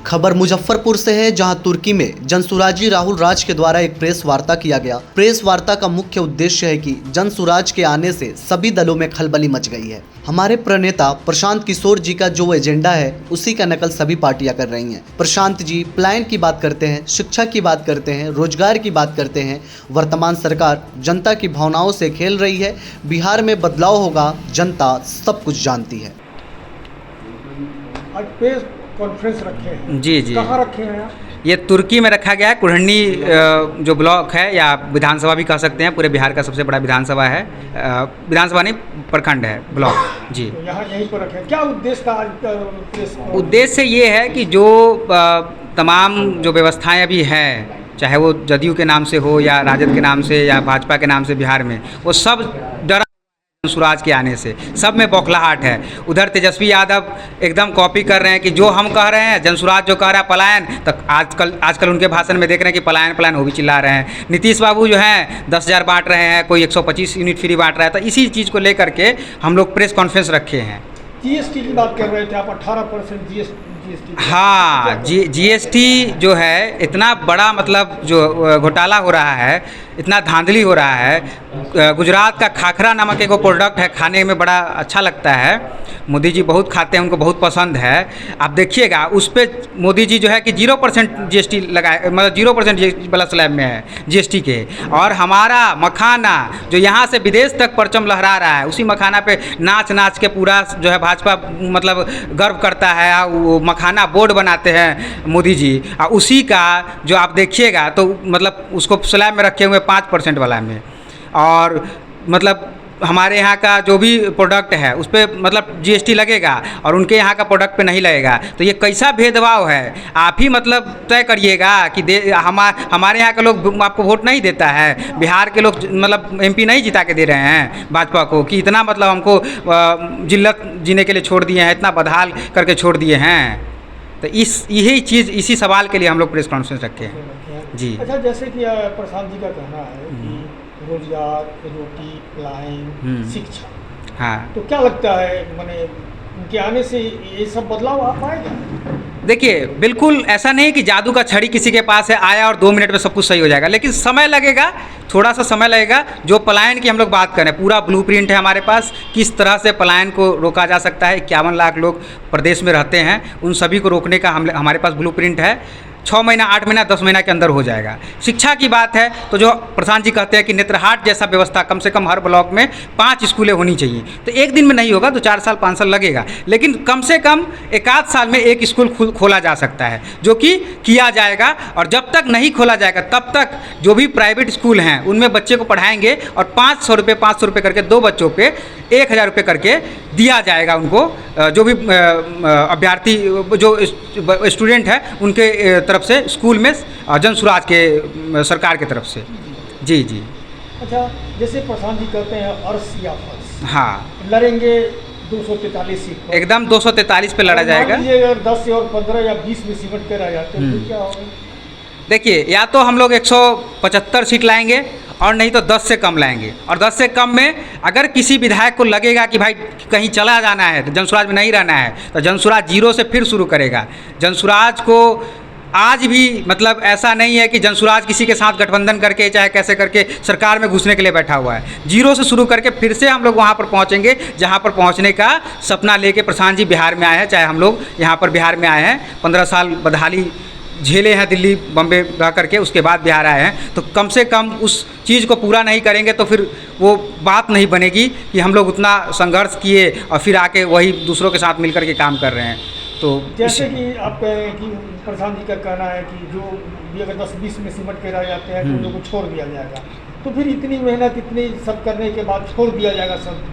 खबर मुजफ्फरपुर से है, जहां तुर्की में जनसुराजी राहुल राज के द्वारा एक प्रेस वार्ता किया गया। प्रेस वार्ता का मुख्य उद्देश्य है कि जनसुराज के आने से सभी दलों में खलबली मच गई है। हमारे प्रणेता प्रशांत किशोर जी का जो एजेंडा है उसी का नकल सभी पार्टियां कर रही हैं। प्रशांत जी पलायन की बात करते हैं, शिक्षा की बात करते हैं, रोजगार की बात करते हैं। वर्तमान सरकार जनता की भावनाओं से खेल रही है। बिहार में बदलाव होगा, जनता सब कुछ जानती है। आज प्रेस कॉन्फ्रेंस रखे हैं। जी जी, कहाँ रखे हैं आप? ये तुर्की में रखा गया है। कुढ़नी जो ब्लॉक है या विधानसभा भी कह सकते हैं, पूरे बिहार का सबसे बड़ा विधानसभा है। विधानसभा नहीं, प्रखंड है, ब्लॉक। जी, तो यहाँ यहीं पर रखे हैं। क्या उद्देश्य था आज का प्रेस? उद्देश्य ये है कि जो तमाम जो व्यवस्थाएं अभी हैं, चाहे वो जदयू के नाम से हो या राजद के नाम से या भाजपा के नाम से बिहार में, वो सब डरा जनसुराज के आने से सब में बौखलाहट है। उधर तेजस्वी यादव एकदम कॉपी कर रहे हैं कि जो हम कह रहे हैं, जनसुराज जो कह रहा है पलायन, तो आजकल उनके भाषण में देख रहे हैं कि पलायन पलायन वो भी चिल्ला रहे हैं। नीतीश बाबू जो हैं 10,000 बांट रहे हैं, कोई 125 यूनिट फ्री बांट रहा है। तो इसी चीज़ को लेकर के हम लोग प्रेस कॉन्फ्रेंस रखे हैं। जीएसटी की बात कर रहे थे आप, 18% जीएसटी। हाँ, जीएसटी जो है इतना बड़ा, मतलब जो घोटाला हो रहा है, इतना धांधली हो रहा है। गुजरात का खाखरा नामक एक प्रोडक्ट है, खाने में बड़ा अच्छा लगता है। मोदी जी बहुत खाते हैं, उनको बहुत पसंद है। आप देखिएगा उस पर मोदी जी जो है कि 0% जीएसटी लगाए, मतलब 0% वाला स्लैब में है जीएसटी के। और हमारा मखाना जो यहाँ से विदेश तक परचम लहरा रहा है, उसी मखाना पे नाच नाच के पूरा जो है भाजपा मतलब गर्व करता है। वो मखाना बोर्ड बनाते हैं मोदी जी, और उसी का जो आप देखिएगा तो मतलब उसको स्लैब में रखे हुए 5% वाला में। और मतलब हमारे यहाँ का जो भी प्रोडक्ट है उस पर मतलब जीएसटी लगेगा और उनके यहाँ का प्रोडक्ट पे नहीं लगेगा। तो ये कैसा भेदभाव है? आप ही मतलब तय करिएगा कि हमारे यहाँ के लोग आपको वोट नहीं देता है, बिहार के लोग मतलब एमपी नहीं जिता के दे रहे हैं भाजपा को, कि इतना मतलब हमको जिल्लत जीने के लिए छोड़ दिए हैं, इतना बदहाल करके छोड़ दिए हैं। तो यही चीज़, इसी सवाल के लिए हम लोग प्रेस कॉन्फ्रेंस रखे हैं। जी, अच्छा, जैसे कि प्रशांत जी का कहना है कि रोजगार, रोटी, पलायन, शिक्षा, हाँ, तो क्या लगता है माने उनके आने से ये सब बदलाव आ पाएगा? देखिए बिल्कुल ऐसा नहीं कि जादू का छड़ी किसी के पास है, आया और 2 मिनट में सब कुछ सही हो जाएगा, लेकिन समय लगेगा, थोड़ा सा समय लगेगा। जो पलायन की हम लोग बात करें, पूरा ब्लूप्रिंट है हमारे पास, किस तरह से पलायन को रोका जा सकता है। 51 लाख लोग प्रदेश में रहते हैं, उन सभी को रोकने का हमारे पास ब्लूप्रिंट है। 6 महीना, 8 महीना, 10 महीना के अंदर हो जाएगा। शिक्षा की बात है तो जो प्रधान जी कहते हैं कि नेत्रहाट जैसा व्यवस्था कम से कम हर ब्लॉक में 5 स्कूलें होनी चाहिए। तो एक दिन में नहीं होगा, तो 4 साल 5 साल लगेगा, लेकिन कम से कम 1 आध साल में एक स्कूल खोला जा सकता है, जो कि किया जाएगा। और जब तक नहीं खोला जाएगा तब तक जो भी प्राइवेट स्कूल हैं उनमें बच्चे को पढ़ाएंगे और 500 रुपये करके 2 बच्चों पे 1,000 रुपये करके दिया जाएगा उनको। जो भी अभ्यर्थी, जो स्टूडेंट है उनके तरफ से स्कूल में जनसुराज के सरकार की तरफ से। जी जी। अच्छा, जैसे प्रशांत जी कहते हैं अर्श या फर्श, हाँ, लड़ेंगे 243 सीट पर। एकदम 243 पे लड़ा जाएगा। अगर 10 और 15 या 20 में सिमट कर आ जाते हैं तो क्या होगा? देखिए, या तो हम लोग 175 सीट लाएंगे और नहीं तो 10 से कम लाएंगे। और 10 से कम में अगर किसी विधायक को लगेगा कि भाई कहीं चला जाना है, तो जनसुराज में नहीं रहना है, तो जनसुराज 0 से फिर शुरू करेगा। जनसुराज को आज भी मतलब ऐसा नहीं है कि जनसुराज किसी के साथ गठबंधन करके चाहे कैसे करके सरकार में घुसने के लिए बैठा हुआ है। 0 से शुरू करके फिर से हम लोग वहाँ पर पहुँचेंगे जहाँ पर पहुँचने का सपना लेके प्रशांत जी बिहार में आए हैं। चाहे हम लोग यहाँ पर बिहार में आए हैं, 15 साल बदहाली झेले हैं दिल्ली बम्बे रह करके, उसके बाद बिहार आए हैं। तो कम से कम उस चीज़ को पूरा नहीं करेंगे तो फिर वो बात नहीं बनेगी कि हम लोग उतना संघर्ष किए और फिर आके वही दूसरों के साथ मिलकर के काम कर रहे हैं। तो जैसे कि आप कह रहे हैं कि प्रशांत जी का कहना है कि जो भी अगर 10-20 में सिमट के रह जाते हैं तो उन लोगों को छोड़ दिया जाएगा, तो फिर इतनी मेहनत, इतनी सब करने के बाद छोड़ दिया जाएगा सब।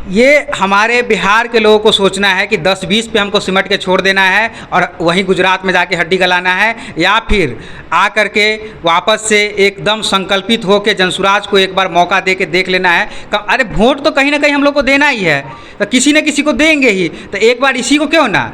ये हमारे बिहार के लोगों को सोचना है कि 10-20 पे हमको सिमट के छोड़ देना है और वहीं गुजरात में जाके हड्डी गलाना है, या फिर आ करके वापस से एकदम संकल्पित हो के जनसुराज को एक बार मौका दे के देख लेना है। अरे वोट तो कहीं ना कहीं हम लोग को देना ही है, तो किसी न किसी को देंगे ही, तो एक बार इसी को क्यों ना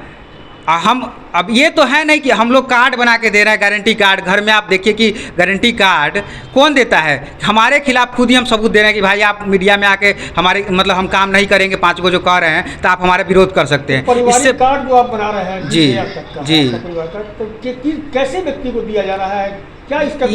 हम अब ये तो है नहीं कि हम लोग कार्ड बना के दे रहे हैं, गारंटी कार्ड। घर में आप देखिए कि गारंटी कार्ड कौन देता है? हमारे खिलाफ खुद ही हम सबूत दे रहे हैं कि भाई आप मीडिया में आके हमारे मतलब हम काम नहीं करेंगे 5 को जो कह रहे हैं, तो आप हमारा विरोध कर सकते हैं। इससे कार्ड जो आप बना रहे हैं जी जी, तो कैसे व्यक्ति को दिया जा रहा है, क्या इसका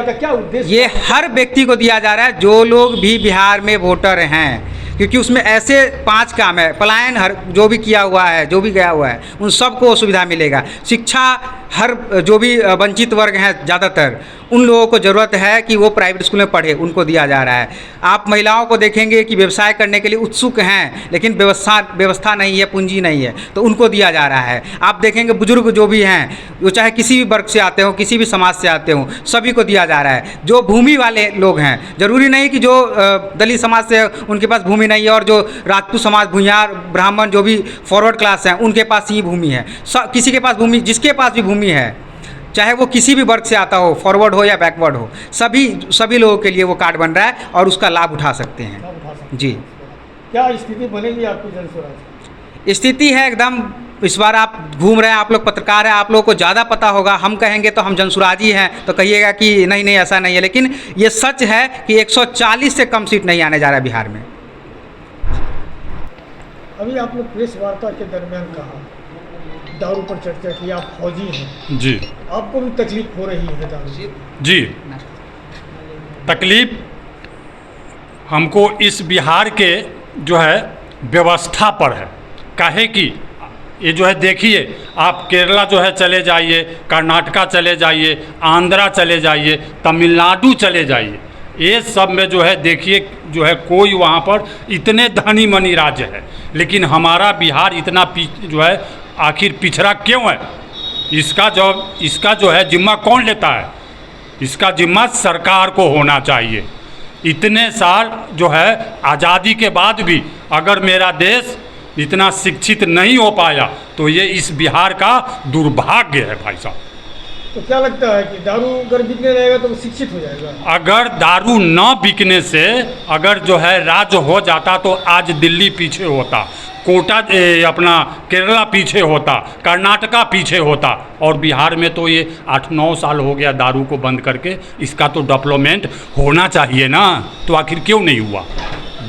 का क्या उद्देश्य? ये हर व्यक्ति को दिया जा रहा है जो लोग भी बिहार में वोटर हैं, क्योंकि उसमें ऐसे 5 काम है। पलायन हर जो भी किया हुआ है, जो भी गया हुआ है, उन सबको सुविधा मिलेगा। शिक्षा हर जो भी वंचित वर्ग हैं ज़्यादातर, उन लोगों को ज़रूरत है कि वो प्राइवेट स्कूल में पढ़े, उनको दिया जा रहा है। आप महिलाओं को देखेंगे कि व्यवसाय करने के लिए उत्सुक हैं, लेकिन व्यवस्था नहीं है, पूंजी नहीं है, तो उनको दिया जा रहा है। आप देखेंगे बुजुर्ग जो भी हैं, वो चाहे किसी भी वर्ग से आते हो, किसी भी समाज से आते हो, सभी को दिया जा रहा है। जो भूमि वाले लोग हैं, ज़रूरी नहीं कि जो दलित समाज से उनके पास भूमि नहीं है, और जो राजपूत समाज, भूमियार, ब्राह्मण, जो भी फॉरवर्ड क्लास हैं, उनके पास ही भूमि है। किसी के पास भूमि, जिसके पास भी भूमि है, चाहे वो किसी भी वर्ग से आता हो, फॉरवर्ड हो या बैकवर्ड हो, सभी लोगों के लिए वो कार्ड बन रहा है और उसका लाभ उठा सकते हैं। जी, क्या स्थिति बनेगी आपकी जनस्वराज? स्थिति है एकदम, इस बार आप घूम रहे हैं, आप लोग पत्रकार हैं, आप लोगों को ज़्यादा पता होगा। हम कहेंगे तो हम जनसुराजी हैं, तो कहिएगा कि नहीं नहीं ऐसा नहीं है, लेकिन ये सच है कि 140 से कम सीट नहीं आने जा रहा है बिहार में। अभी आप लोग प्रेस वार्ता के दरमियान कहा दारू पर चर्चा की, आप फौजी हैं जी, आपको भी तकलीफ हो रही है दारू से? जी, तकलीफ हमको इस बिहार के जो है व्यवस्था पर है। काहे कि ये जो है देखिए, आप केरला जो है चले जाइए, कर्नाटका चले जाइए, आंध्रा चले जाइए, तमिलनाडु चले जाइए, ये सब में जो है देखिए जो है कोई वहाँ पर इतने धनी मनी राज्य है, लेकिन हमारा बिहार इतना जो है आखिर पिछड़ा क्यों है? इसका जो है जिम्मा कौन लेता है? इसका जिम्मा सरकार को होना चाहिए। इतने साल जो है आज़ादी के बाद भी अगर मेरा देश इतना शिक्षित नहीं हो पाया, तो ये इस बिहार का दुर्भाग्य है भाई साहब। तो क्या लगता है कि दारू अगर बिकने रहेगा तो वो शिक्षित हो जाएगा? अगर दारू न बिकने से अगर जो है राज्य हो जाता, तो आज दिल्ली पीछे होता, कोटा अपना केरला पीछे होता, कर्नाटका पीछे होता, और बिहार में तो ये 8-9 साल हो गया दारू को बंद करके। इसका तो डेवलपमेंट होना चाहिए ना, तो आखिर क्यों नहीं हुआ?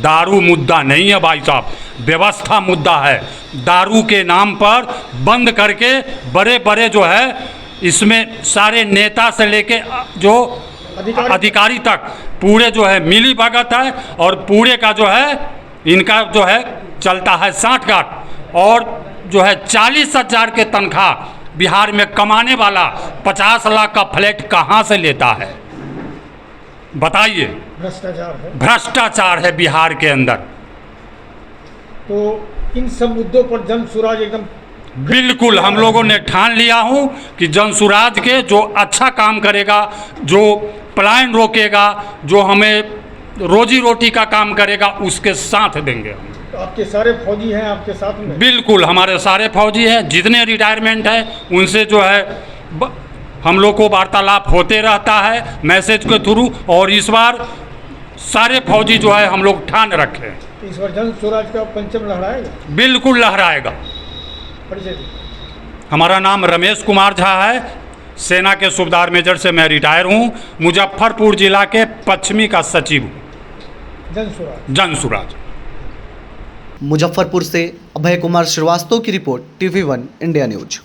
दारू मुद्दा नहीं है भाई साहब, व्यवस्था मुद्दा है। दारू के नाम पर बंद करके बड़े बड़े जो है इसमें सारे नेता से लेके जो अधिकारी तक पूरे जो है मिली भगत है, और पूरे का जो है इनका जो है चलता है सांठगांठ, और जो है 40,000 के तनख्वाह बिहार में कमाने वाला 50 लाख का फ्लैट कहाँ से लेता है? बताइए। भ्रष्टाचार है बिहार के अंदर। तो इन सब मुद्दों पर जनसुराज एकदम बिल्कुल हम लोगों ने ठान लिया हूँ कि जनसुराज के जो अच्छा काम करेगा, जो पलायन रोकेगा, जो हमें रोजी रोटी का काम करेगा, उसके साथ देंगे हम। तो आपके सारे फौजी हैं आपके साथ में? बिल्कुल, हमारे सारे फौजी हैं, जितने रिटायरमेंट है उनसे जो है हम लोग को वार्तालाप होते रहता है मैसेज के थ्रू, और इस बार सारे फौजी जो है हम लोग ठान रखे हैं। तो इस बार जनसुराज का परचम लहराएगा? बिल्कुल लहराएगा। हमारा नाम रमेश कुमार झा है, सेना के सूबेदार मेजर से मैं रिटायर हूँ, मुजफ्फरपुर जिला के पश्चिमी का सचिव हूँ। जनसुराज। मुजफ्फरपुर से अभय कुमार श्रीवास्तव की रिपोर्ट, TV1 इंडिया न्यूज।